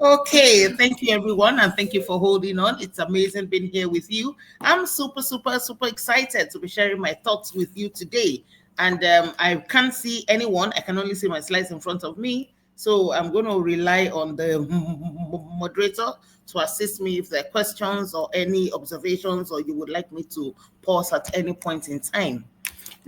Okay, thank you everyone, and thank you for holding on. It's amazing being here with you. I'm super excited to be sharing my thoughts with you today. And I can't see anyone, I can only see my slides in front of me. So I'm going to rely on the moderator to assist me if there are questions or any observations, or you would like me to pause at any point in time.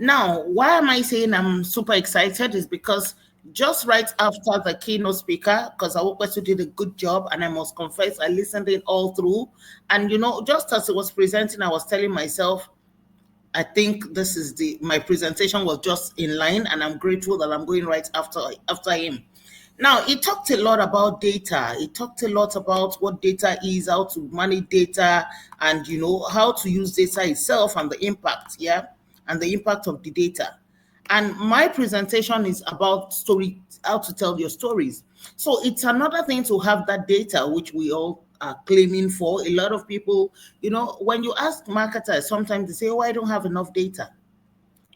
Now, why am I saying I'm super excited is because just right after the keynote speaker, because Awokwesu did a good job, and I must confess, I listened in all through. And, just as it was presenting, I was telling myself, I think this is my presentation was just in line, and I'm grateful that I'm going right after him. Now, he talked a lot about data. He talked a lot about what data is, how to manage data, and how to use data itself and the impact, and the impact of the data. And my presentation is about how to tell your stories. So it's another thing to have that data, which we all are claiming for. A lot of people, when you ask marketers, sometimes they say, oh, I don't have enough data.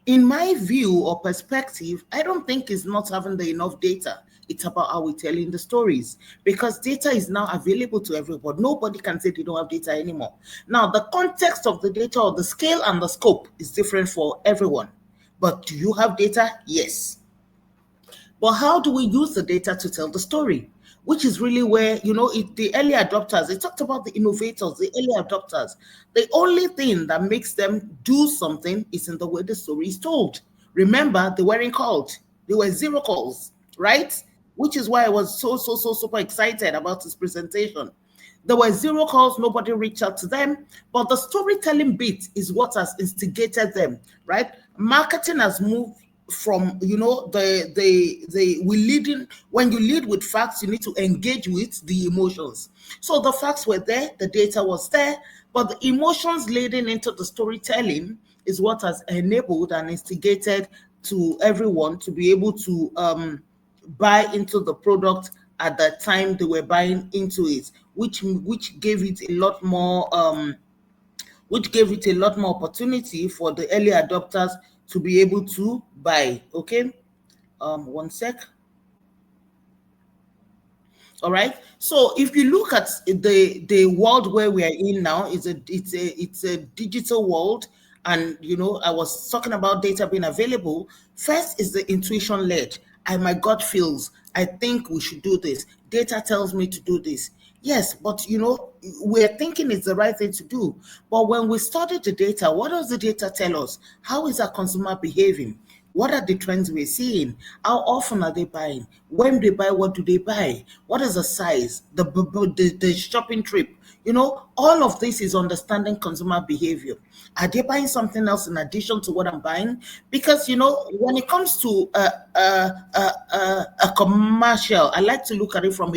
In my view or perspective, I don't think it's not having the enough data. It's about how we're telling the stories, because data is now available to everybody. Nobody can say they don't have data anymore. Now, the context of the data or the scale and the scope is different for everyone. But do you have data? Yes. But how do we use the data to tell the story? Which is really where, the early adopters, they talked about the innovators, the early adopters. The only thing that makes them do something is in the way the story is told. Remember, they weren't called. There were zero calls, right? Which is why I was so super excited about this presentation. There were zero calls, nobody reached out to them, but the storytelling bit is what has instigated them, right? Marketing has moved from we leading. When you lead with facts, you need to engage with the emotions. So the facts were there, the data was there, but the emotions leading into the storytelling is what has enabled and instigated to everyone to be able to buy into the product at the time they were buying into it, which gave it a lot more opportunity for the early adopters to be able to buy. Okay, one sec. All right. So if you look at the world where we are in now, it's a digital world, and I was talking about data being available. First is the intuition led. My gut feels. I think we should do this. Data tells me to do this. Yes, but we're thinking it's the right thing to do. But when we study the data, what does the data tell us? How is our consumer behaving? What are the trends we're seeing? How often are they buying? When they buy, what do they buy? What is the size? The shopping trip? All of this is understanding consumer behavior. Are they buying something else in addition to what I'm buying? Because when it comes to a commercial, I like to look at it from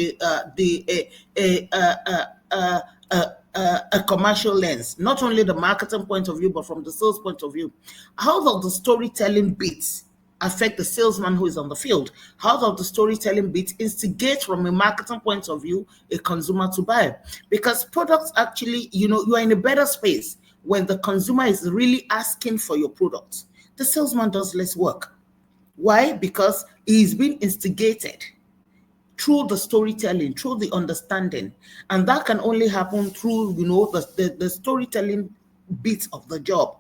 a commercial lens, not only the marketing point of view, but from the sales point of view. How does the storytelling bits affect the salesman who is on the field? How does the storytelling bit instigate from a marketing point of view a consumer to buy? Because products actually, you are in a better space when the consumer is really asking for your product. The salesman does less work. Why? Because he's been instigated through the storytelling, through the understanding. And that can only happen through, the storytelling bit of the job.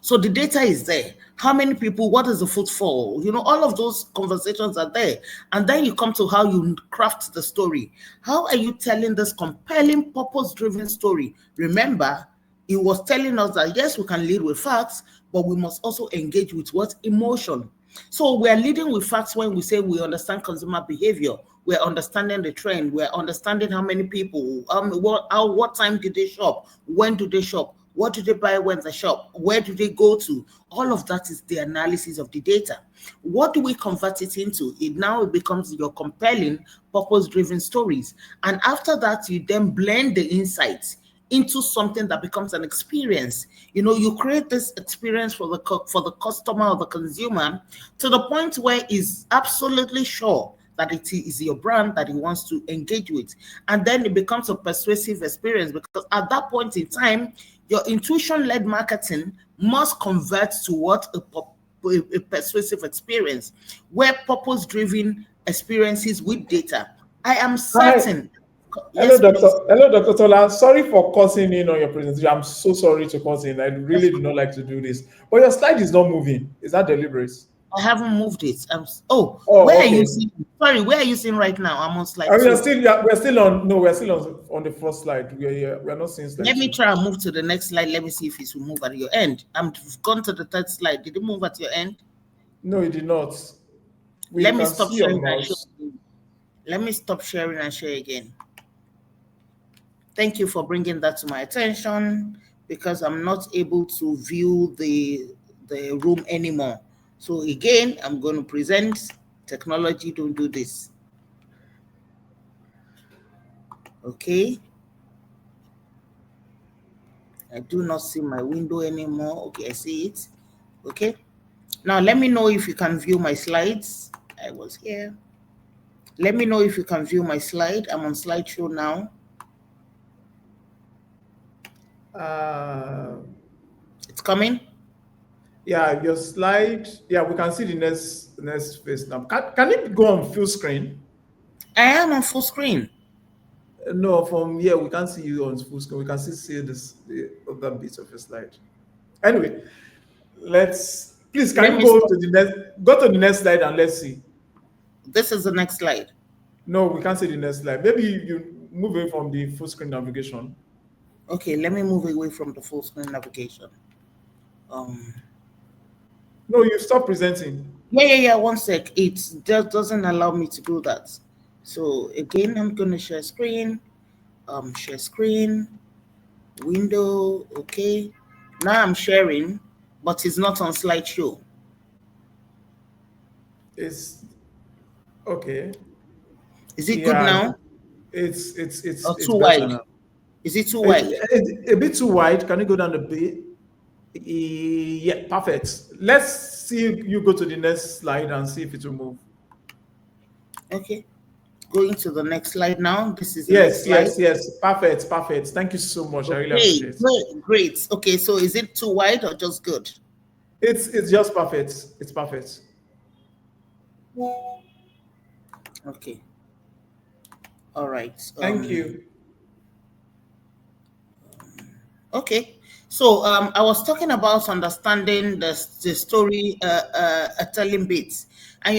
So the data is there. How many people, what is the footfall? All of those conversations are there. And then you come to how you craft the story. How are you telling this compelling, purpose-driven story? Remember, he was telling us that, yes, we can lead with facts, but we must also engage with what? Emotion. So we're leading with facts when we say we understand consumer behavior. We're understanding the trend. We're understanding how many people, what time did they shop? When do they shop? What do they buy when they shop? Where do they go to? All of that is the analysis of the data. What do we convert it into? It becomes your compelling, purpose-driven stories. And after that, you then blend the insights into something that becomes an experience. You create this experience for the customer or the consumer to the point where he's absolutely sure that it is your brand that he wants to engage with. And then it becomes a persuasive experience, because at that point in time, your intuition-led marketing must convert to what? A persuasive experience, where purpose-driven experiences with data I am Hi. certain. Hello, Yes, please. Dr. Tola. Sorry for causing in on your presentation. I'm so sorry to cause in. I That's really do not fine. like to do this. But your slide is not moving. Is that deliberate? I haven't moved it. Oh, where Oh, are you okay. seeing? Sorry, where are you seeing right now? I'm on slide And we are two. still yeah, we're still on no, we're still on the first slide. We're not seeing slide Let me two. try and move to the next slide. Let me see if it will move at your end. I'm gone to the third slide. Did it move at your end? No, it did not. We Let me can stop see your sharing and show mouse. again. Let me stop sharing and share again. Thank you for bringing that to my attention because I'm not able to view the room anymore. So again, I'm going to present technology. Don't do this. Okay. I do not see my window anymore. Okay, I see it. Okay. Now let me know if you can view my slides. I was here. Let me know if you can view my slide. I'm on slideshow now. Uh, It's coming. yeah, your slide. Yeah, we can see the next phase now. Can it go on full screen? I am on full screen. No, from here we can't see you on full screen. We can still see the other bits of your slide. Anyway, let's please can Let you me stop. go to the next slide and let's see. This is the next slide. No, we can't see the next slide. Maybe you move away from the full screen navigation. Okay, let me move away from the full screen navigation. Um, No, you stop presenting. yeah. 1 sec. It just doesn't allow me to do that. So again, I'm gonna share screen. Share screen, window. Okay. Now I'm sharing, but it's not on slideshow. It's okay. Is it good Yeah, now or it's too better wide? now. Is it too wide? A bit too wide. Can you go down a bit? Yeah, perfect. Let's see you go to the next slide and see if it will move. Okay. Going to the next slide now. This is the next Yes, slide. yes, yes. Perfect, perfect. Thank you so much. I really Okay, appreciate it. great, great. Okay, so is it too wide or just good? It's just perfect. It's perfect. Okay, all right. Thank you. Okay. So I was talking about understanding the story telling bits. And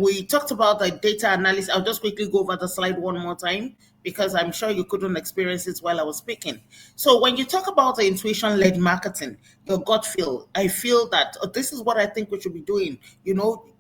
we talked about the data analysis. I'll just quickly go over the slide one more time because I'm sure you couldn't experience it while I was speaking. So when you talk about the intuition-led marketing, your gut feel, I feel that this is what I think we should be doing,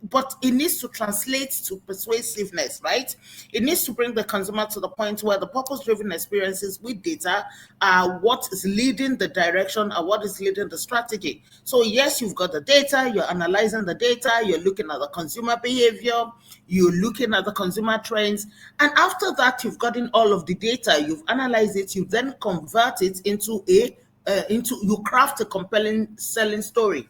but it needs to translate to persuasiveness, right? It needs to bring the consumer to the point where the purpose-driven experiences with data are what is leading the direction and what is leading the strategy. So yes, you've got the data, you're analyzing the data, you're looking at the consumer behavior, you're looking at the consumer trends, and after that, you've gotten all of the data, you've analyzed it, you then convert it into you craft a compelling selling story.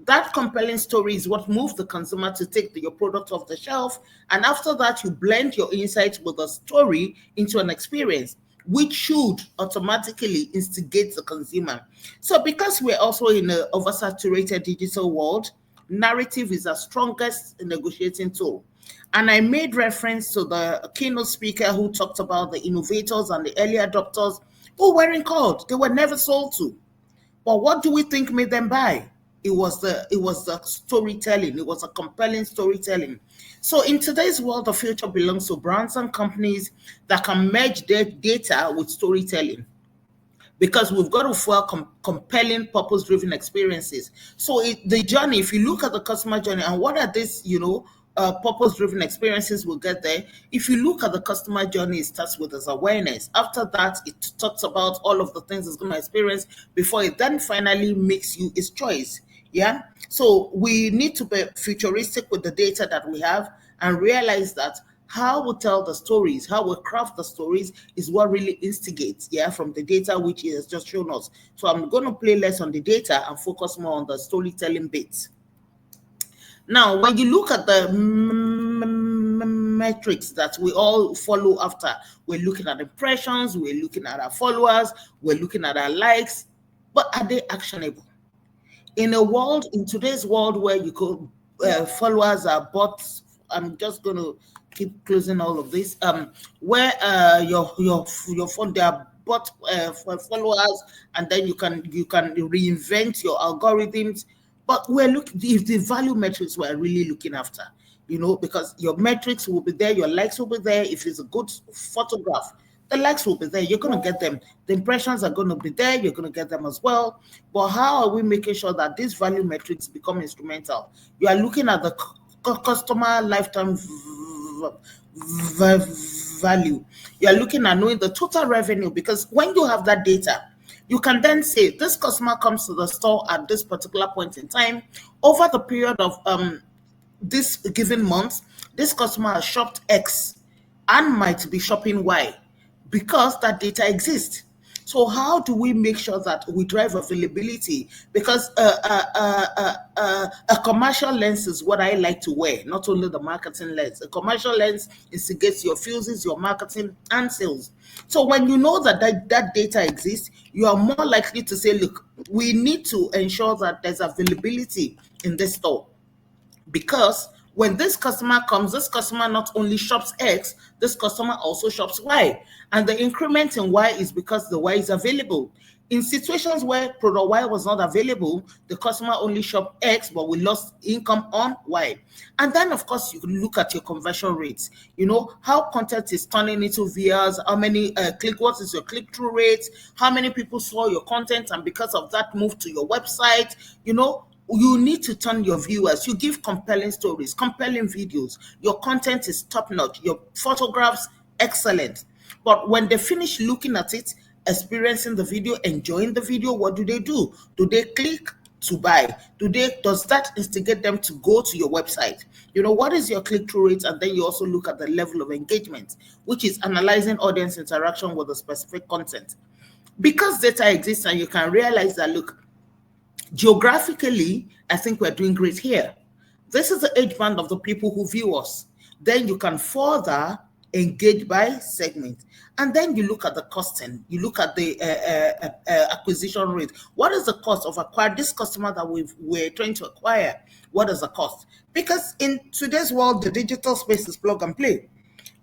That compelling story is what moves the consumer to take your product off the shelf. And after that, you blend your insights with a story into an experience, which should automatically instigate the consumer. So, because we're also in an oversaturated digital world, narrative is our strongest negotiating tool. And I made reference to the keynote speaker who talked about the innovators and the early adopters who weren't called, they were never sold to. But what do we think made them buy? It was the storytelling. It was a compelling storytelling. So in today's world, the future belongs to brands and companies that can merge their data with storytelling, because we've got to fuel compelling purpose-driven experiences. So the journey, if you look at the customer journey and what are these, purpose-driven experiences will get there. If you look at the customer journey, it starts with this awareness. After that, it talks about all of the things it's going to experience before it then finally makes you its choice. Yeah. So we need to be futuristic with the data that we have and realize that how we tell the stories, how we craft the stories is what really instigates, from the data which it has just shown us. So I'm going to play less on the data and focus more on the storytelling bits. Now, when you look at the metrics that we all follow after, we're looking at impressions, we're looking at our followers, we're looking at our likes, but are they actionable? In today's world where you could followers are bots, I'm just going to keep closing all of this. Where your phone, they are bot for followers, and then you can reinvent your algorithms. But we're looking if the value metrics we're really looking after, because your metrics will be there, your likes will be there. If it's a good photograph, the likes will be there. You're going to get them. The impressions are going to be there. You're going to get them as well. But how are we making sure that these value metrics become instrumental? You are looking at the customer lifetime value. You are looking at knowing the total revenue, because when you have that data, you can then say this customer comes to the store at this particular point in time. Over the period of this given month, this customer has shopped X and might be shopping Y, because that data exists. So how do we make sure that we drive availability? Because a commercial lens is what I like to wear, not only the marketing lens. A commercial lens instigates your fuses, your marketing, and sales. So when you know that data exists, you are more likely to say, look, we need to ensure that there's availability in this store. Because when this customer comes, this customer not only shops X, this customer also shops Y. And the increment in Y is because the Y is available. In situations where product Y was not available, the customer only shopped X, but we lost income on Y. And then, of course, you can look at your conversion rates. How content is turning into viewers, how many what is your click-through rate, how many people saw your content and because of that moved to your website. You need to turn your viewers. You give compelling stories, compelling videos. Your content is top notch. Your photographs, excellent. But when they finish looking at it, experiencing the video, enjoying the video, what do? Do they click to buy? Does that instigate them to go to your website? What is your click-through rate? And then you also look at the level of engagement, which is analyzing audience interaction with the specific content. Because data exists and you can realize that, look, geographically, I think we're doing great here. This is the age band of the people who view us. Then you can further engage by segment. And then you look at the costing. You look at the acquisition rate. What is the cost of acquiring this customer that we're trying to acquire? What is the cost? Because in today's world, the digital space is plug and play.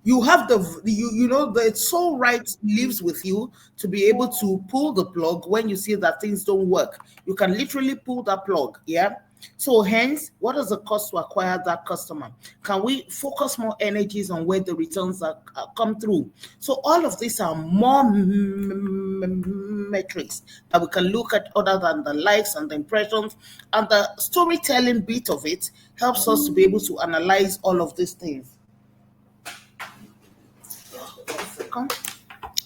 You have the soul right lives with you to be able to pull the plug when you see that things don't work. You can literally pull that plug. Yeah. So hence, what is the cost to acquire that customer? Can we focus more energies on where the returns are come through? So all of these are more metrics that we can look at other than the likes and the impressions, and the storytelling bit of it helps us to be able to analyze all of these things.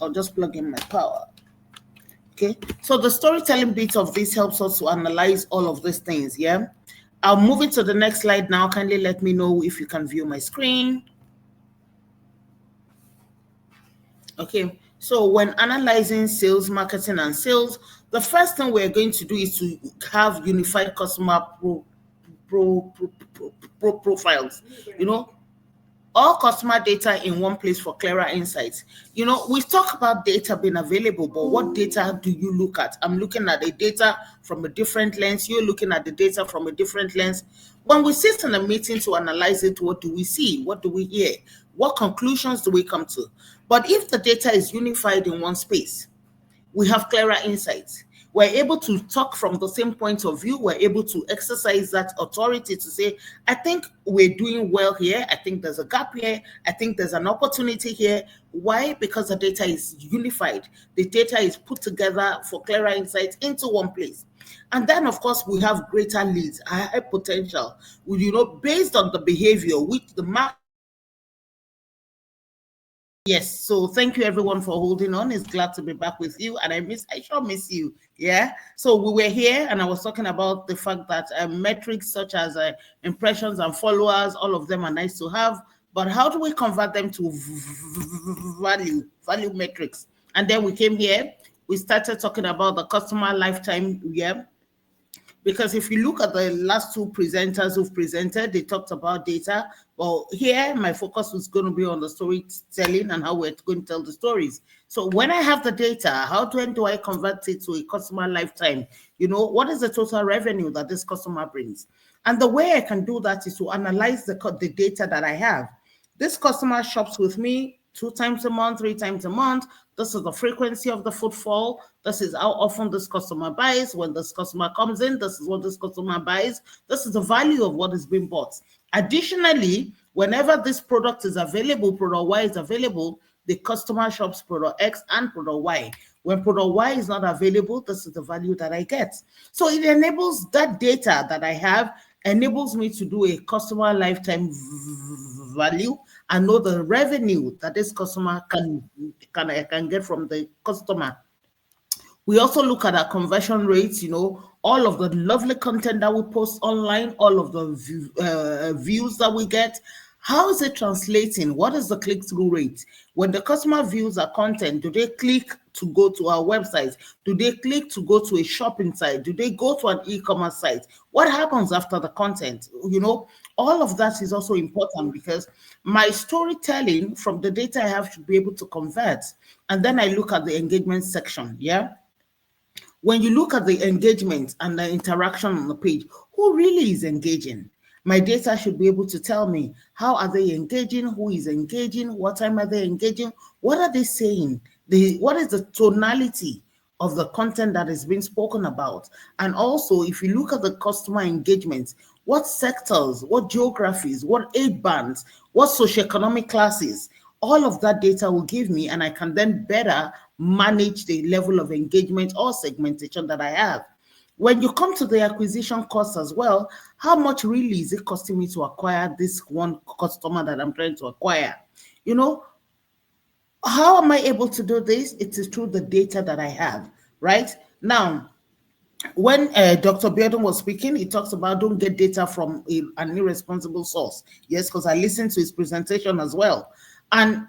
I'll just plug in my power. Okay, so the storytelling bit of this helps us to analyze all of these things. Yeah, I'll move it to the next slide now. Kindly let me know if you can view my screen. Okay, so when analyzing sales, marketing, and sales, the first thing we're going to do is to have unified customer profiles. All customer data in one place for clearer insights. We talk about data being available, but what data do you look at? I'm looking at the data from a different lens. You're looking at the data from a different lens. When we sit in a meeting to analyze it, what do we see? What do we hear? What conclusions do we come to? But if the data is unified in one space, we have clearer insights. We're able to talk from the same point of view. We're able to exercise that authority to say, I think we're doing well here. I think there's a gap here. I think there's an opportunity here. Why? Because the data is unified. The data is put together for clearer insights into one place. And then, of course, we have greater leads, high potential, based on the behavior which the market. Yes, so thank you everyone for holding on. It's glad to be back with you, and I sure miss you. Yeah, so we were here, and I was talking about the fact that metrics such as impressions and followers, all of them are nice to have, but how do we convert them to value metrics? And then we came here, we started talking about the customer lifetime. Yeah, because if you look at the last two presenters who've presented, they talked about data. Well, here, my focus was going to be on the storytelling and how we're going to tell the stories. So when I have the data, how do I convert it to a customer lifetime? What is the total revenue that this customer brings? And the way I can do that is to analyze the data that I have. This customer shops with me 2 times a month, 3 times a month. This is the frequency of the footfall. This is how often this customer buys. When this customer comes in, this is what this customer buys. This is the value of what is being bought. Additionally, whenever this product is available, product Y is available, the customer shops product X and product Y. When product Y is not available, this is the value that I get. So it enables that data that I have, enables me to do a customer lifetime value and know the revenue that this customer can get from the customer. We also look at our conversion rates, all of the lovely content that we post online, all of the views that we get. How is it translating? What is the click-through rate? When the customer views our content, do they click to go to our website? Do they click to go to a shopping site? Do they go to an e-commerce site? What happens after the content? All of that is also important because my storytelling from the data I have should be able to convert. And then I look at the engagement section, yeah? When you look at the engagement and the interaction on the page, who really is engaging? My data should be able to tell me, how are they engaging? Who is engaging? What time are they engaging? What are they saying? What is the tonality of the content that is being spoken about? And also, if you look at the customer engagement, what sectors, what geographies, what age bands, what socioeconomic classes, all of that data will give me, and I can then better manage the level of engagement or segmentation that I have. When you come to the acquisition cost as well, how much really is it costing me to acquire this one customer that I'm trying to acquire? How am I able to do this? It is through the data that I have, right? Now, when Dr. Biodun was speaking, he talks about don't get data from an irresponsible source. Yes, because I listened to his presentation as well. And,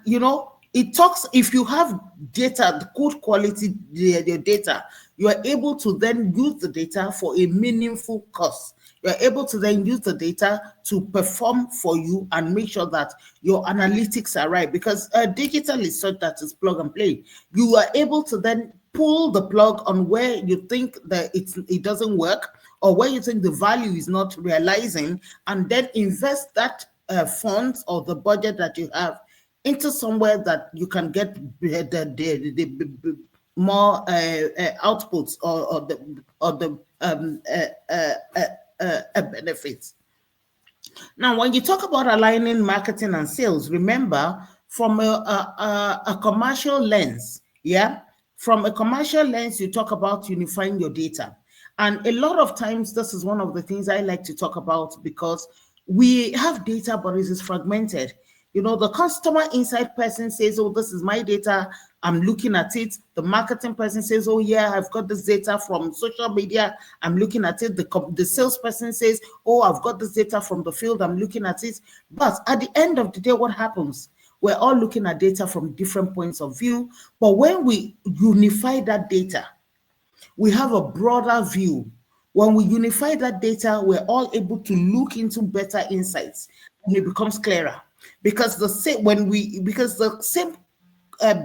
it talks, if you have data, good quality data, you are able to then use the data for a meaningful cause. You are able to then use the data to perform for you and make sure that your analytics are right, because digital is such that it's plug and play. You are able to then pull the plug on where you think that it doesn't work, or where you think the value is not realizing, and then invest that funds or the budget that you have into somewhere that you can get the more outputs or the benefits. Now, when you talk about aligning marketing and sales, remember from a commercial lens, yeah? From a commercial lens, you talk about unifying your data. And a lot of times, this is one of the things I like to talk about, because we have data, but it is fragmented. The customer insight person says, oh, this is my data, I'm looking at it. The marketing person says, oh, yeah, I've got this data from social media, I'm looking at it. The salesperson says, oh, I've got this data from the field, I'm looking at it. But at the end of the day, what happens? We're all looking at data from different points of view. But when we unify that data, we have a broader view. When we unify that data, we're all able to look into better insights, and it becomes clearer. Because the same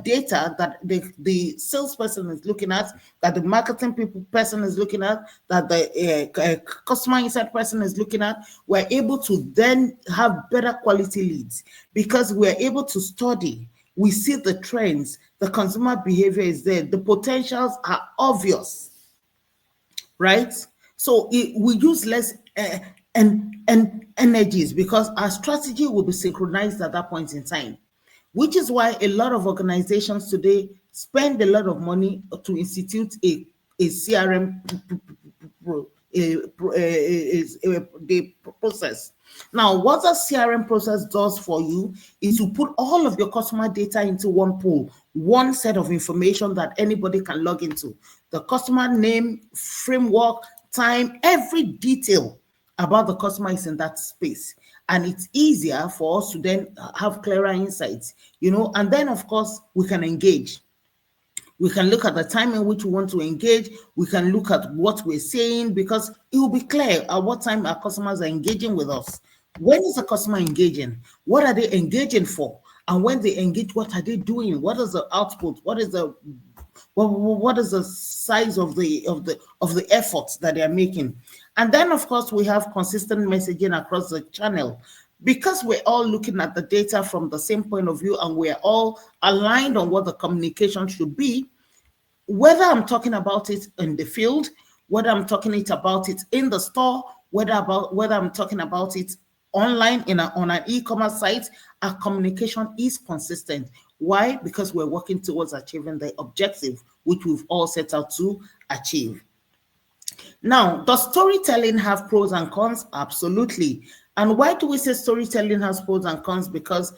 data that the salesperson is looking at, that the marketing person is looking at, that the customer insight person is looking at, we're able to then have better quality leads, because we're able to study. We see the trends, the consumer behavior is there, the potentials are obvious, right? So we use less and energies, because our strategy will be synchronized at that point in time, which is why a lot of organizations today spend a lot of money to institute a CRM process. Now, what the CRM process does for you is to put all of your customer data into one pool, one set of information that anybody can log into. The customer name, framework, time, every detail about the customer is in that space. And it's easier for us to then have clearer insights, and then, of course, we can engage. We can look at the time in which we want to engage. We can look at what we're saying, because it will be clear at what time our customers are engaging with us. When is the customer engaging? What are they engaging for? And when they engage, what are they doing? What is the output? What is the size of the efforts that they are making? And then, of course, we have consistent messaging across the channel. Because we're all looking at the data from the same point of view and we're all aligned on what the communication should be, whether I'm talking about it in the field, whether I'm talking about it in the store, whether I'm talking about it online on an e-commerce site, our communication is consistent. Why? Because we're working towards achieving the objective which we've all set out to achieve. Now, does storytelling have pros and cons? Absolutely. And why do we say storytelling has pros and cons? Because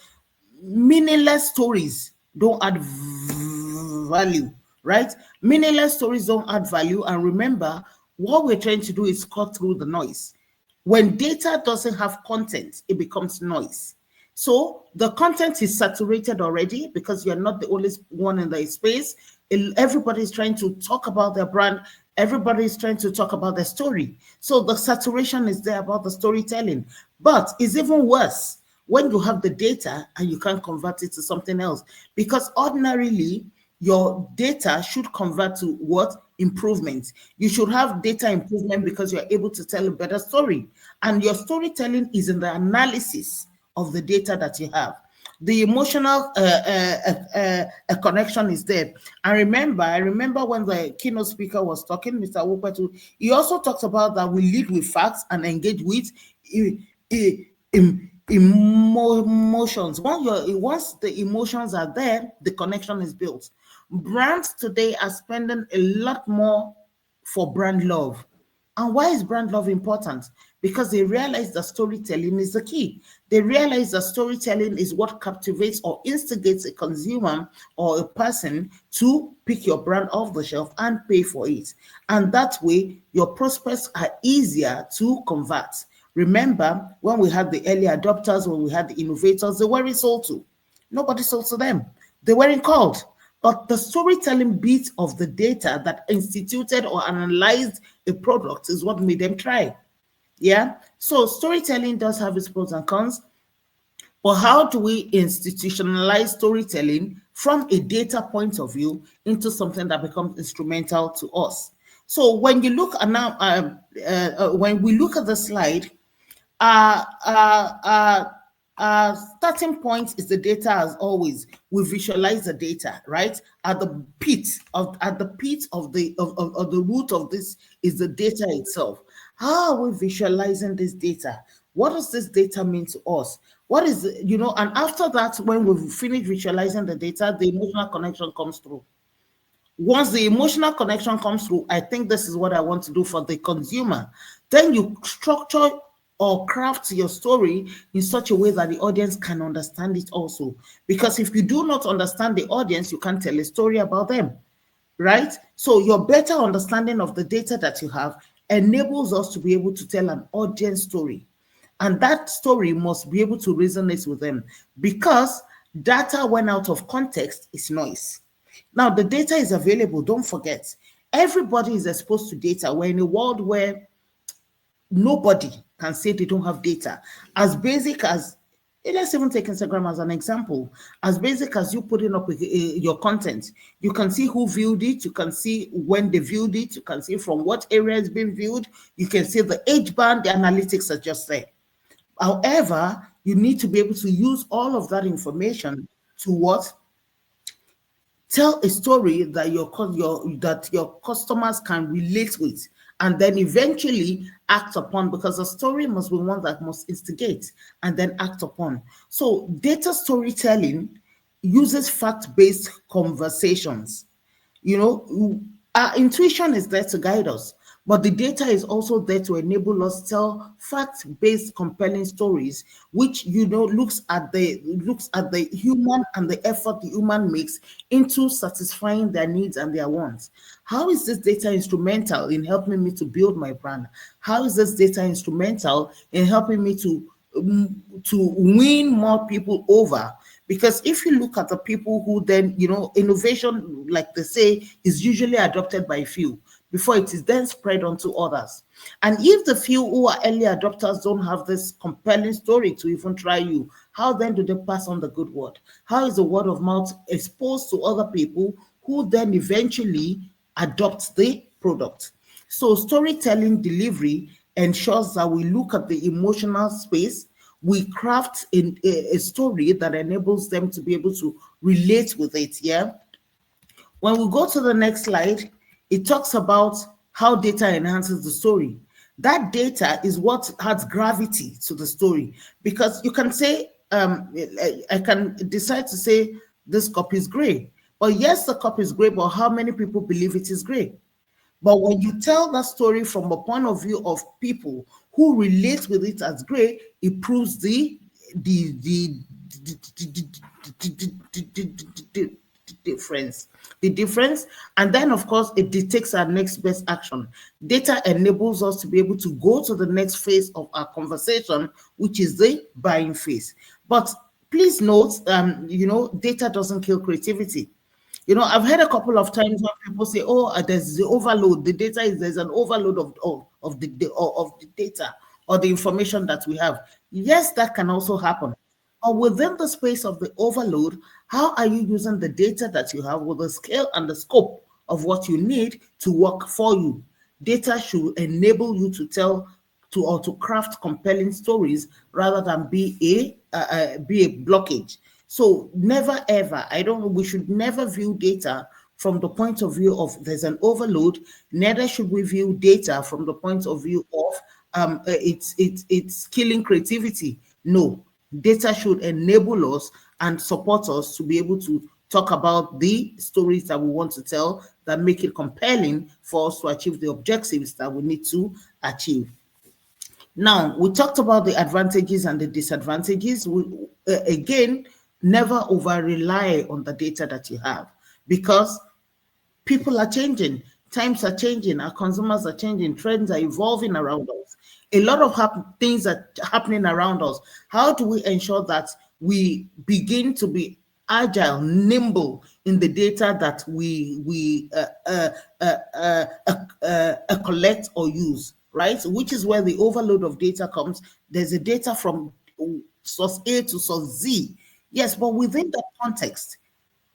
meaningless stories don't add value, right? Meaningless stories don't add value. And remember, what we're trying to do is cut through the noise. When data doesn't have content, it becomes noise. So the content is saturated already because you're not the only one in the space. Everybody's trying to talk about their brand. Everybody's trying to talk about their story. So the saturation is there about the storytelling. But it's even worse when you have the data and you can't convert it to something else. Because ordinarily, your data should convert to what? Improvement. You should have data improvement because you're able to tell a better story. And your storytelling is in the analysis of the data that you have. The emotional connection is there. I remember when the keynote speaker was talking, Mr. Wupetu, he also talked about that we lead with facts and engage with emotions. Once the emotions are there, the connection is built. Brands today are spending a lot more for brand love. And why is brand love important? Because they realize that storytelling is the key. They realize that storytelling is what captivates or instigates a consumer or a person to pick your brand off the shelf and pay for it. And that way, your prospects are easier to convert. Remember, when we had the early adopters, when we had the innovators, they weren't sold to. Nobody sold to them. They weren't called. But the storytelling bit of the data that instituted or analyzed a product is what made them try. Yeah. So storytelling does have its pros and cons. But how do we institutionalize storytelling from a data point of view into something that becomes instrumental to us? So when you look at now, when we look at the slide, uh, uh, uh, starting point is the data as always. We visualize the data, right? At the pit of the root of this is the data itself. How are we visualizing this data? What does this data mean to us? What is, and after that, when we've finished visualizing the data, the emotional connection comes through. Once the emotional connection comes through, I think this is what I want to do for the consumer. Then you structure or craft your story in such a way that the audience can understand it also. Because if you do not understand the audience, you can't tell a story about them, right? So your better understanding of the data that you have enables us to be able to tell an audience story. And that story must be able to resonate with them, because data when out of context is noise. Now, the data is available. Don't forget, everybody is exposed to data. We're in a world where nobody can say they don't have data. As basic as, let's even take Instagram as an example. As basic as you putting up your content, you can see who viewed it. You can see when they viewed it. You can see from what area it's been viewed. You can see the age band. The analytics are just there. However, you need to be able to use all of that information to what? Tell a story that your customers can relate with, and then eventually act upon, because the story must be one that must instigate and then act upon. So data storytelling uses fact-based conversations. Our intuition is there to guide us, but the data is also there to enable us tell fact-based compelling stories, which looks at the human and the effort the human makes into satisfying their needs and their wants. How is this data instrumental in helping me to build my brand? How is this data instrumental in helping me to win more people over? Because if you look at the people who then, innovation, like they say, is usually adopted by few before it is then spread onto others. And if the few who are early adopters don't have this compelling story to even try you, how then do they pass on the good word? How is the word of mouth exposed to other people who then eventually adopt the product? So storytelling delivery ensures that we look at the emotional space, we craft a story that enables them to be able to relate with it. Yeah. When we go to the next slide, it talks about how data enhances the story. That data is what adds gravity to the story, because you can say, I can decide to say this cup is gray. But yes, the cup is gray, but how many people believe it is gray? But when you tell that story from a point of view of people who relate with it as gray, it proves the difference. The difference, and then of course it dictates our next best action. Data enables us to be able to go to the next phase of our conversation, which is the buying phase. But please note, data doesn't kill creativity. I've heard a couple of times when people say, "Oh, there's the overload. There's an overload of the data or the information that we have." Yes, that can also happen. But within the space of the overload, how are you using the data that you have with the scale and the scope of what you need to work for you? Data should enable you to tell or to craft compelling stories rather than be a blockage. So never ever, we should never view data from the point of view of there's an overload. Neither should we view data from the point of view of it's killing creativity. No, data should enable us and support us to be able to talk about the stories that we want to tell, that make it compelling for us to achieve the objectives that we need to achieve. Now, we talked about the advantages and the disadvantages. Again, never over rely on the data that you have, because people are changing, times are changing, our consumers are changing, trends are evolving around us. A lot of things are happening around us. How do we ensure that we begin to be agile, nimble in the data that we collect or use, right? Which is where the overload of data comes. There's a data from source A to source Z. Yes, but within that context,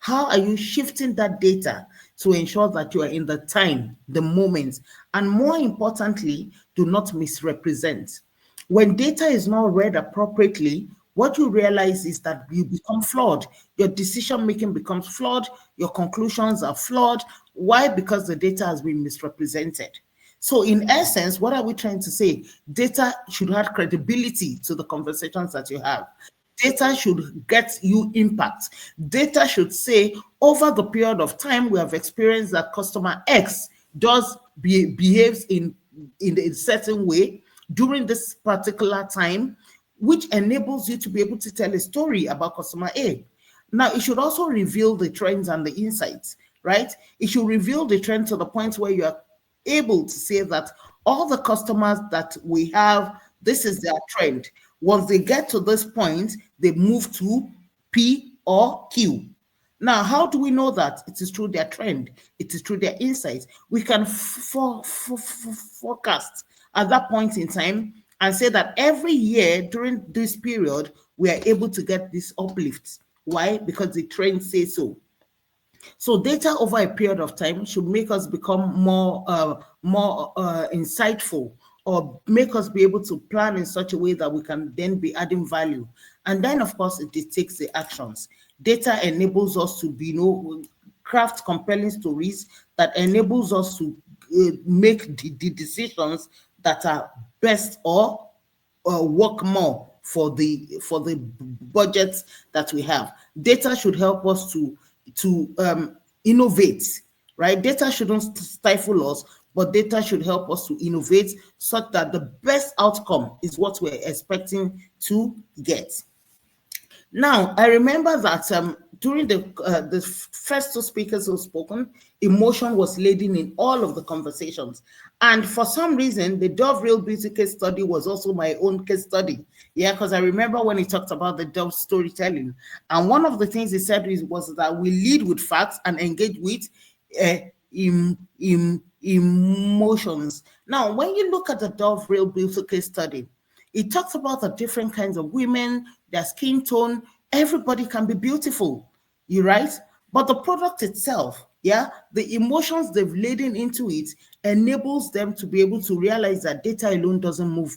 how are you shifting that data to ensure that you are in the time, the moment, and more importantly, do not misrepresent? When data is not read appropriately, what you realize is that you become flawed. Your decision making becomes flawed. Your conclusions are flawed. Why? Because the data has been misrepresented. So, in essence, what are we trying to say? Data should add credibility to the conversations that you have. Data should get you impact. Data should say, over the period of time, we have experienced that customer X behaves in a certain way during this particular time, which enables you to be able to tell a story about customer A. Now, it should also reveal the trends and the insights, right? It should reveal the trend to the point where you are able to say that all the customers that we have, this is their trend. Once they get to this point, they move to P or Q. Now, how do we know that? It is through their trend. It is through their insights. We can forecast at that point in time and say that every year during this period, we are able to get this uplift. Why? Because the trend says so. So data over a period of time should make us become more insightful, or make us be able to plan in such a way that we can then be adding value. And then, of course, it takes the actions. Data enables us to craft compelling stories that enables us to make the decisions that are best or work more for the budgets that we have. Data should help us to innovate, right? Data shouldn't stifle us, but data should help us to innovate such that the best outcome is what we're expecting to get. Now, I remember that during the first two speakers who spoken, emotion was leading in all of the conversations. And for some reason, the Dove Real Beauty case study was also my own case study. Yeah, because I remember when he talked about the Dove storytelling. And one of the things he said was that we lead with facts and engage with emotions. Now, when you look at the Dove Real Beauty case study, it talks about the different kinds of women, their skin tone. Everybody can be beautiful, you right? But the product itself, yeah, the emotions they've laden into it enables them to be able to realize that data alone doesn't move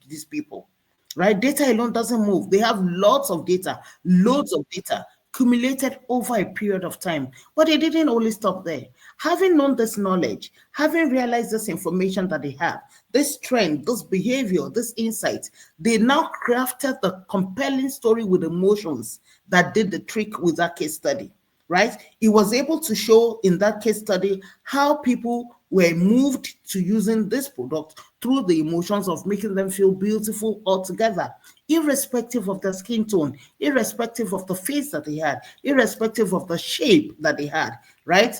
these people. right? Data alone doesn't move. They have lots of data, loads of data accumulated over a period of time. But they didn't only stop there. Having known this knowledge, having realized this information that they have, this trend, this behavior, this insight, they now crafted the compelling story with emotions that did the trick with that case study, right? It was able to show in that case study how people were moved to using this product through the emotions of making them feel beautiful altogether, irrespective of their skin tone, irrespective of the face that they had, irrespective of the shape that they had, right?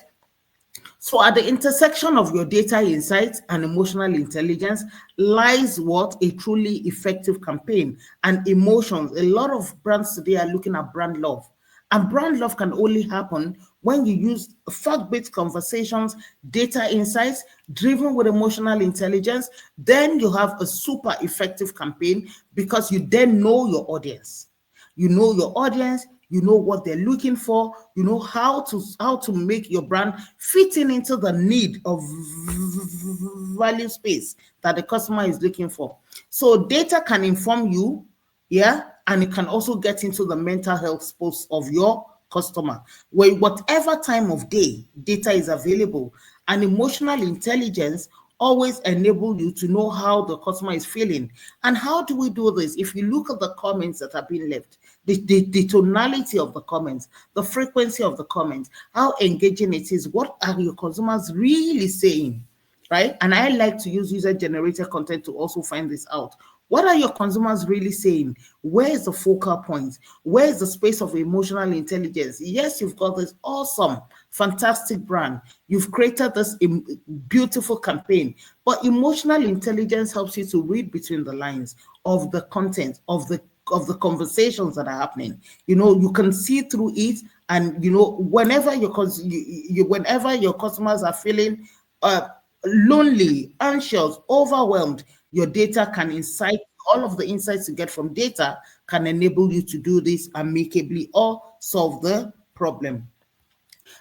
So at the intersection of your data insights and emotional intelligence lies what? A truly effective campaign and emotions. A lot of brands today are looking at brand love. And brand love can only happen when you use fact-based conversations, data insights, driven with emotional intelligence. Then you have a super effective campaign because you then know your audience. You know your audience, you know what they're looking for, you know how to make your brand fitting into the need of value space that the customer is looking for. So data can inform you, yeah, and it can also get into the mental health space of your customer. Where whatever time of day data is available, and emotional intelligence always enable you to know how the customer is feeling. And how do we do this? If you look at the comments that are being left, the tonality of the comments, the frequency of the comments, how engaging it is, what are your consumers really saying? Right? And I like to use user generated content to also find this out. What are your consumers really saying? Where is the focal point? Where is the space of emotional intelligence? Yes, you've got this awesome, fantastic brand. You've created this beautiful campaign, but emotional intelligence helps you to read between the lines of the content of the conversations that are happening. You know, you can see through it, and you know, whenever whenever your customers are feeling lonely, anxious, overwhelmed, your data can insight, all of the insights you get from data can enable you to do this amicably or solve the problem.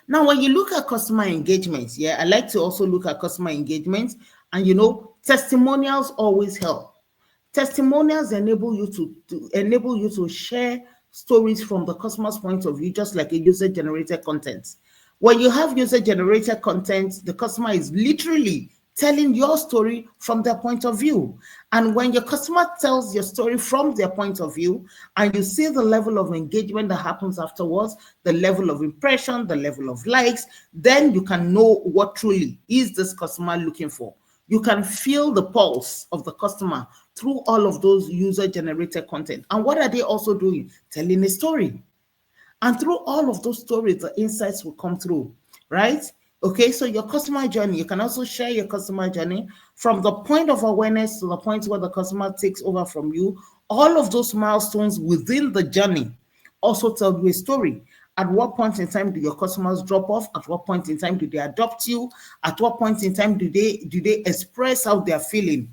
Now, when you look at customer engagement, yeah, I like to also look at customer engagement, and you know, testimonials always help. Testimonials enable you to share stories from the customer's point of view, just like a user-generated content. When you have user-generated content, the customer is literally telling your story from their point of view. And when your customer tells your story from their point of view, and you see the level of engagement that happens afterwards, the level of impression, the level of likes, then you can know what truly is this customer looking for. You can feel the pulse of the customer through all of those user-generated content. And what are they also doing? Telling a story. And through all of those stories, the insights will come through, right? Okay, so your customer journey, you can also share your customer journey from the point of awareness to the point where the customer takes over from you. All of those milestones within the journey also tell you a story. At what point in time do your customers drop off? At what point in time do they adopt you? At what point in time do they express how they're feeling?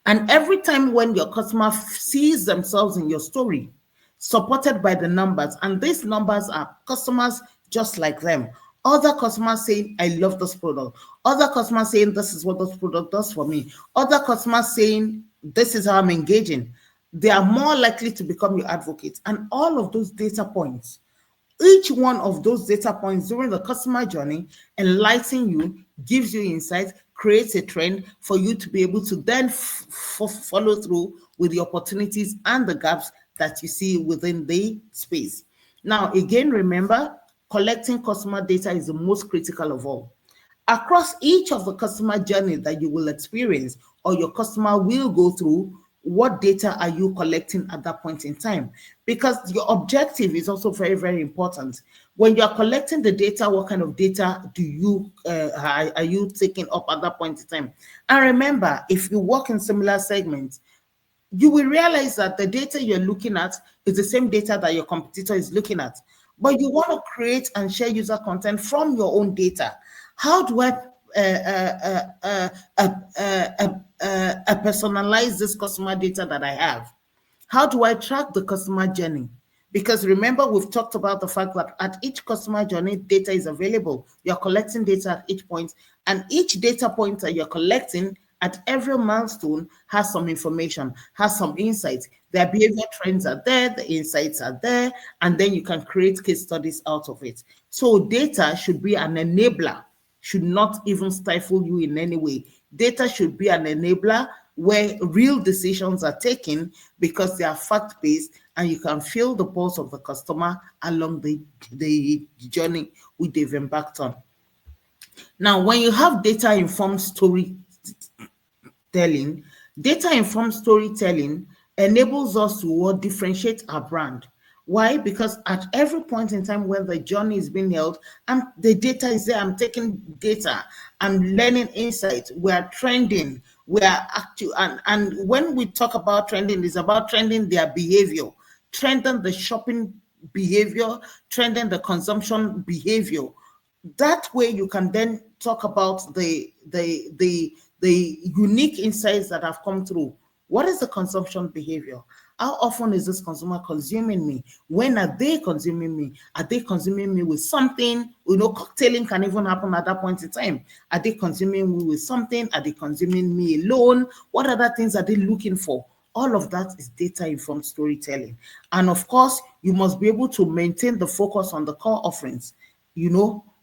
And every time when your customer sees themselves in your story, supported by the numbers, and these numbers are customers just like them. Other customers saying, I love this product. Other customers saying, this is what this product does for me. Other customers saying, this is how I'm engaging. They are more likely to become your advocates. And all of those data points, each one of those data points during the customer journey enlightens you, gives you insights, creates a trend for you to be able to then follow through with the opportunities and the gaps that you see within the space. Now, again, remember, collecting customer data is the most critical of all. Across each of the customer journey that you will experience or your customer will go through, what data are you collecting at that point in time? Because your objective is also very, very important. When you're collecting the data, what kind of data do you are you taking up at that point in time? And remember, if you work in similar segments, you will realize that the data you're looking at is the same data that your competitor is looking at. But you want to create and share user content from your own data. How do I personalize this customer data that I have? How do I track the customer journey? Because remember, we've talked about the fact that at each customer journey, data is available. You're collecting data at each point, and each data point that you're collecting at every milestone has some information, has some insights. Their behavior trends are there, the insights are there, and then you can create case studies out of it. So data should be an enabler, should not even stifle you in any way. Data should be an enabler where real decisions are taken because they are fact-based, and you can feel the pulse of the customer along the journey which they've embarked on. Now, when you have data-informed storytelling, data-informed storytelling enables us to what differentiate our brand. Why? Because at every point in time when the journey is being held, and the data is there, I'm taking data, I'm learning insights, we are trending, we are active, and when we talk about trending, it's about trending their behavior, trending the shopping behavior, trending the consumption behavior. That way you can then talk about the unique insights that have come through. What is the consumption behavior? How often is this consumer consuming me? When are they consuming me? Are they consuming me with something? Cocktailing can even happen at that point in time. Are they consuming me with something? Are they consuming me alone? What other things are they looking for? All of that is data-informed storytelling. And of course, you must be able to maintain the focus on the core offerings,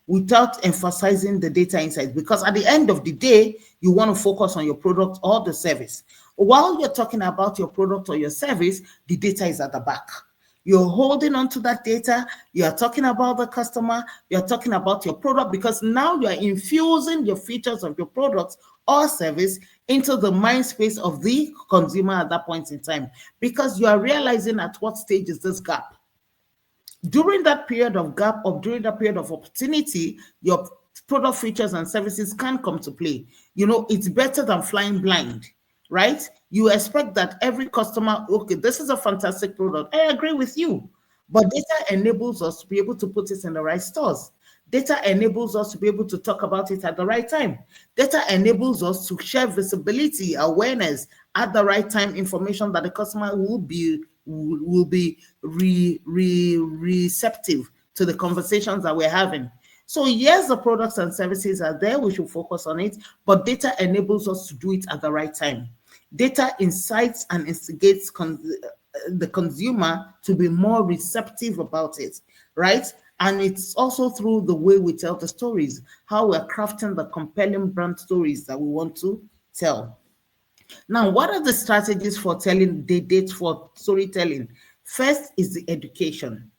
without emphasizing the data insights, because at the end of the day, you want to focus on your product or the service. While you're talking about your product or your service, the data is at the back. You're holding on to that data. You're talking about the customer. You're talking about your product, because now you're infusing your features of your product or service into the mind space of the consumer at that point in time, because you are realizing at what stage is this gap. During that period of gap, or during that period of opportunity, your product features and services can come to play. It's better than flying blind, right? You expect that every customer, okay, this is a fantastic product. I agree with you. But data enables us to be able to put it in the right stores. Data enables us to be able to talk about it at the right time. Data enables us to share visibility, awareness at the right time, information that the customer will be receptive to the conversations that we're having. So yes, the products and services are there, we should focus on it, but data enables us to do it at the right time. Data incites and instigates the consumer to be more receptive about it, right? And it's also through the way we tell the stories, how we're crafting the compelling brand stories that we want to tell. Now, what are the strategies for telling the dates for storytelling? First is the education.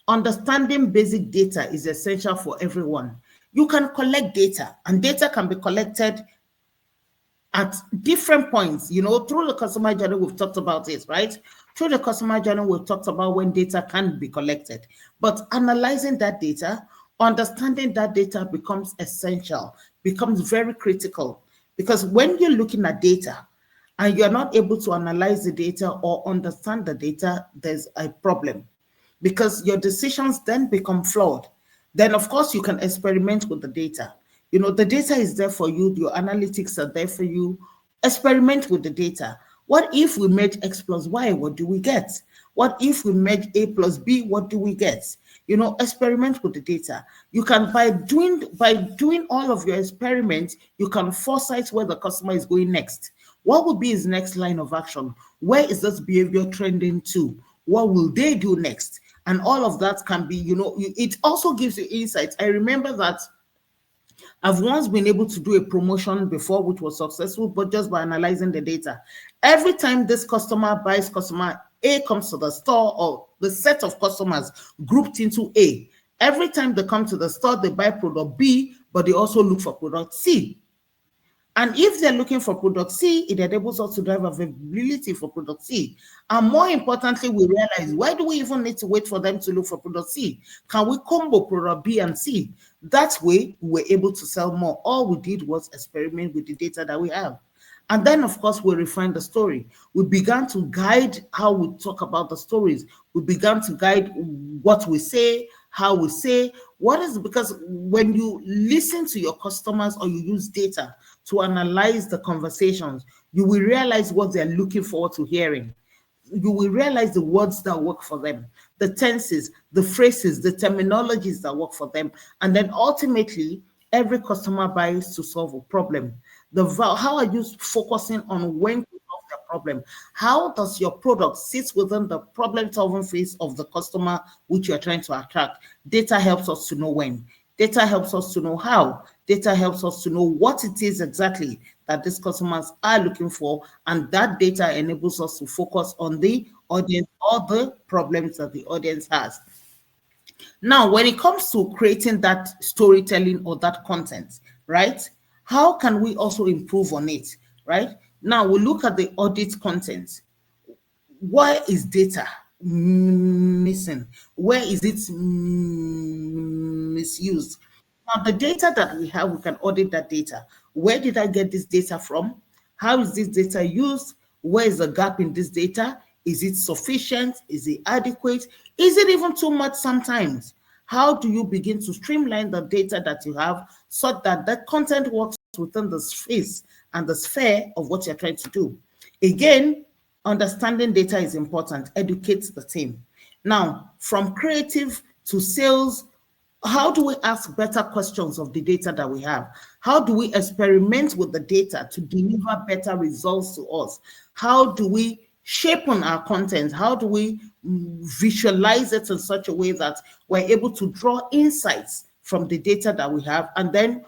Understanding basic data is essential for everyone. You can collect data, and data can be collected at different points, through the customer journey. We've talked about it, right? Through the customer journey, we've talked about when data can be collected. But analyzing that data, understanding that data becomes essential, becomes very critical. Because when you're looking at data and you're not able to analyze the data or understand the data, there's a problem, because your decisions then become flawed. Then, of course, you can experiment with the data. The data is there for you, your analytics are there for you. Experiment with the data. What if we merge X plus Y? What do we get? What if we merge A plus B? What do we get? Experiment with the data. You can, by doing all of your experiments, you can foresight where the customer is going next. What will be his next line of action? Where is this behavior trending to? What will they do next? And all of that can be, it also gives you insights. I remember that I've once been able to do a promotion before, which was successful, but just by analyzing the data. Every time this customer buys, customer A comes to the store, or the set of customers grouped into A, every time they come to the store, they buy product B, but they also look for product C. And if they're looking for product C, it enables us to drive availability for product C. And more importantly, we realize, why do we even need to wait for them to look for product C? Can we combo product B and C? That way, we were able to sell more. All we did was experiment with the data that we have. And then, of course, we refined the story. We began to guide how we talk about the stories. We began to guide what we say, how we say, because when you listen to your customers or you use data to analyze the conversations, you will realize what they're looking forward to hearing. You will realize the words that work for them, the tenses, the phrases, the terminologies that work for them. And then ultimately, every customer buys to solve a problem. How are you focusing on when to solve the problem? How does your product sit within the problem solving phase of the customer which you're trying to attract? Data helps us to know when. Data helps us to know how. Data helps us to know what it is exactly that these customers are looking for, and that data enables us to focus on the audience or the problems that the audience has. Now, when it comes to creating that storytelling or that content, right? How can we also improve on it, right? Now, we look at the audit content. Why is data missing? Where is it misused? Now, the data that we have, we can audit that data. Where did I get this data from? How is this data used? Where is the gap in this data? Is it sufficient? Is it adequate? Is it even too much sometimes? How do you begin to streamline the data that you have so that the content works within the space and the sphere of what you're trying to do? Again, understanding data is important. Educate the team. Now, from creative to sales, how do we ask better questions of the data that we have? How do we experiment with the data to deliver better results to us? How do we shape on our content? How do we visualize it in such a way that we're able to draw insights from the data that we have? And then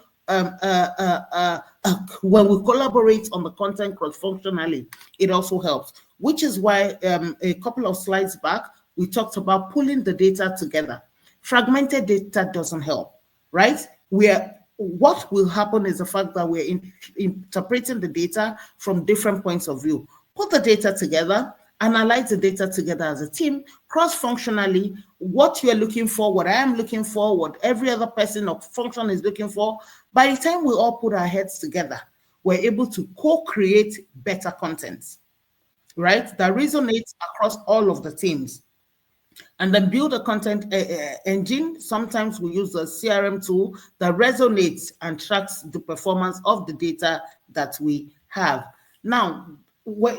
when we collaborate on the content cross-functionally, it also helps, which is why a couple of slides back, we talked about pulling the data together. Fragmented data doesn't help, right? What will happen is the fact that we're interpreting the data from different points of view. Put the data together, analyze the data together as a team, cross-functionally, what you're looking for, what I am looking for, what every other person or function is looking for. By the time we all put our heads together, we're able to co-create better content, right? That resonates across all of the teams. And then build a content engine. Sometimes we use a CRM tool that resonates and tracks the performance of the data that we have. Now,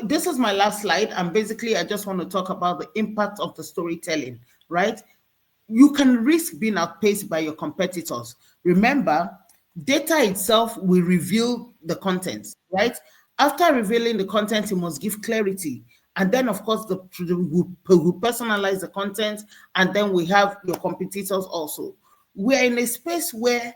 this is my last slide, and basically I just want to talk about the impact of the storytelling, right? You can risk being outpaced by your competitors. Remember, data itself will reveal the content, right? After revealing the content, you must give clarity. And then, of course, we personalize the content, and then we have your competitors also. We're in a space where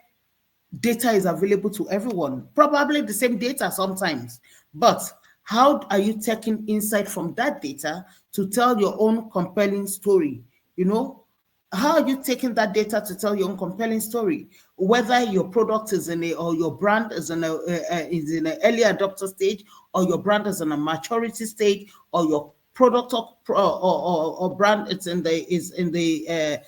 data is available to everyone, probably the same data sometimes, but how are you taking insight from that data to tell your own compelling story? You know, how are you taking that data to tell your own compelling story? Whether your product is or your brand is in an early adopter stage, or your brand is in a maturity stage, or your product or brand is in the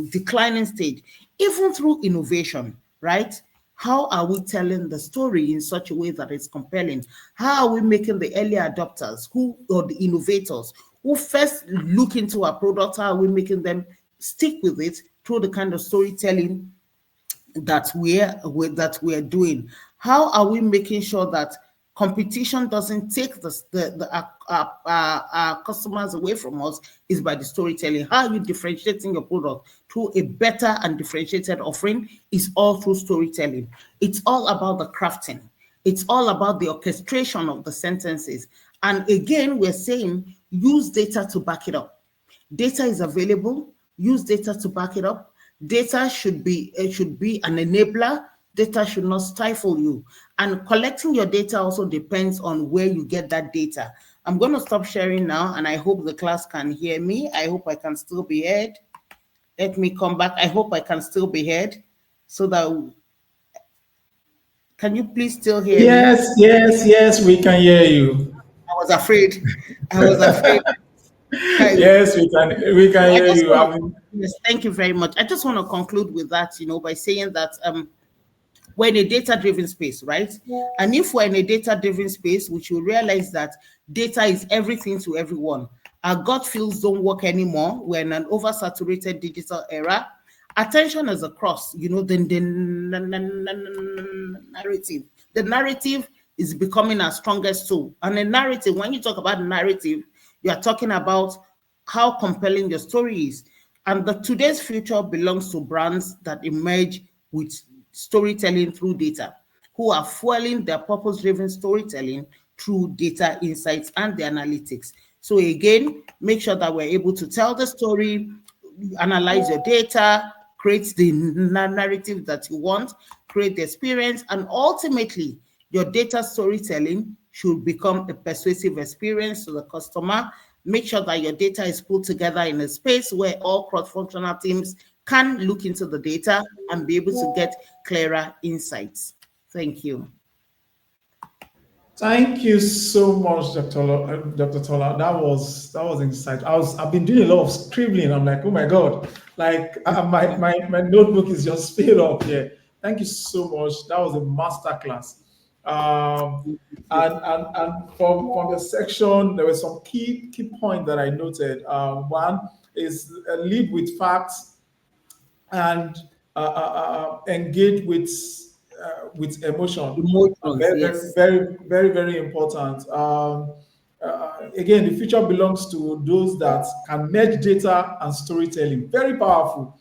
declining stage, even through innovation, right? How are we telling the story in such a way that it's compelling? How are we making the early adopters or the innovators who first look into our product, how are we making them stick with it through the kind of storytelling that we're doing? How are we making sure that competition doesn't take our customers away from us? Is by the storytelling. How are you differentiating your product through a better and differentiated offering? Is all through storytelling. It's all about the crafting. It's all about the orchestration of the sentences. And again, we're saying use data to back it up. Data is available. Use data to back it up. Data should be an enabler. Data should not stifle you. And collecting your data also depends on where you get that data. I'm going to stop sharing now, and I hope the class can hear me. I hope I can still be heard. Let me come back. I hope I can still be heard. So that, can you please still hear me? Yes, yes, yes, we can hear you. I was afraid. I was afraid. Yes, we can I hear just you. want to, yes, thank you very much. I just want to conclude with that, by saying that we're in a data-driven space, right? And if we're in a data-driven space, we should realize that data is everything to everyone. Our gut feels don't work anymore. We're in an oversaturated digital era. Attention is across, the narrative. The narrative is becoming our strongest tool. And the narrative, when you talk about narrative, you are talking about how compelling your story is. And today's future belongs to brands that emerge with storytelling through data, who are fueling their purpose-driven storytelling through data insights and the analytics. So again, make sure that we're able to tell the story, analyze your data, create the narrative that you want, create the experience, and ultimately, your data storytelling should become a persuasive experience to the customer. Make sure that your data is put together in a space where all cross-functional teams can look into the data and be able to get clearer insights. Thank you. Thank you so much, Dr. Tola. That was insight. I've been doing a lot of scribbling. I'm like, oh my god, like my notebook is just filled up here. Thank you so much. That was a master class. Um, and from the section, there were some key points that I noted. One is lead with facts and engage with emotion. Emotions, Very, very, yes. very, very, very important. Again, the future belongs to those that can merge data and storytelling. Very powerful.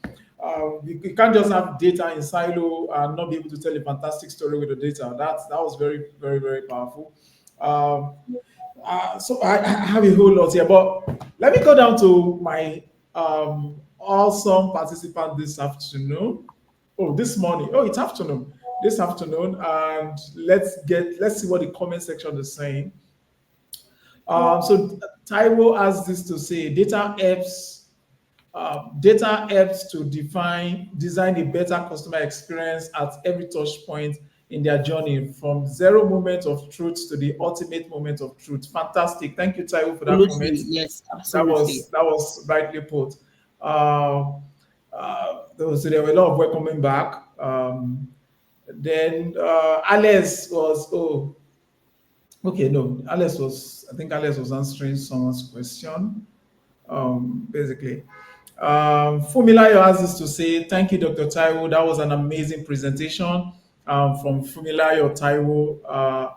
You can't just have data in silo and not be able to tell a fantastic story with the data. That was very, very, very powerful. Um, so I have a whole lot here, but let me go down to my awesome participant this afternoon. Oh, this morning. Oh, it's afternoon. This afternoon, and let's see what the comment section is saying. So Taiwo has this to say: data helps to design a better customer experience at every touch point in their journey, from zero moment of truth to the ultimate moment of truth. Fantastic. Thank you, Taiwo, for that comment. Absolutely, yes, That absolutely. was that was rightly put. Uh, there were a lot of welcoming back. Then Alice was okay, no, I think Alice was answering someone's question. Basically. Fumilayo has this to say, thank you, Dr. Taiwo. That was an amazing presentation from Fumilayo Taiwo.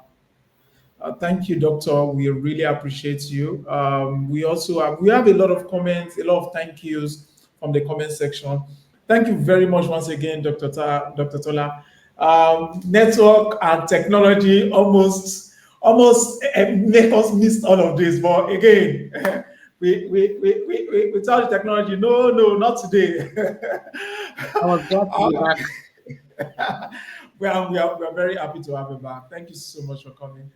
Thank you, Doctor. We really appreciate you. We have a lot of comments, a lot of thank yous from the comment section. Thank you very much once again, Dr. Tola. Network and technology almost make us miss all of this, but again, we tell the technology, no, no, not today. I was glad to be back. we are very happy to have you back. Thank you so much for coming.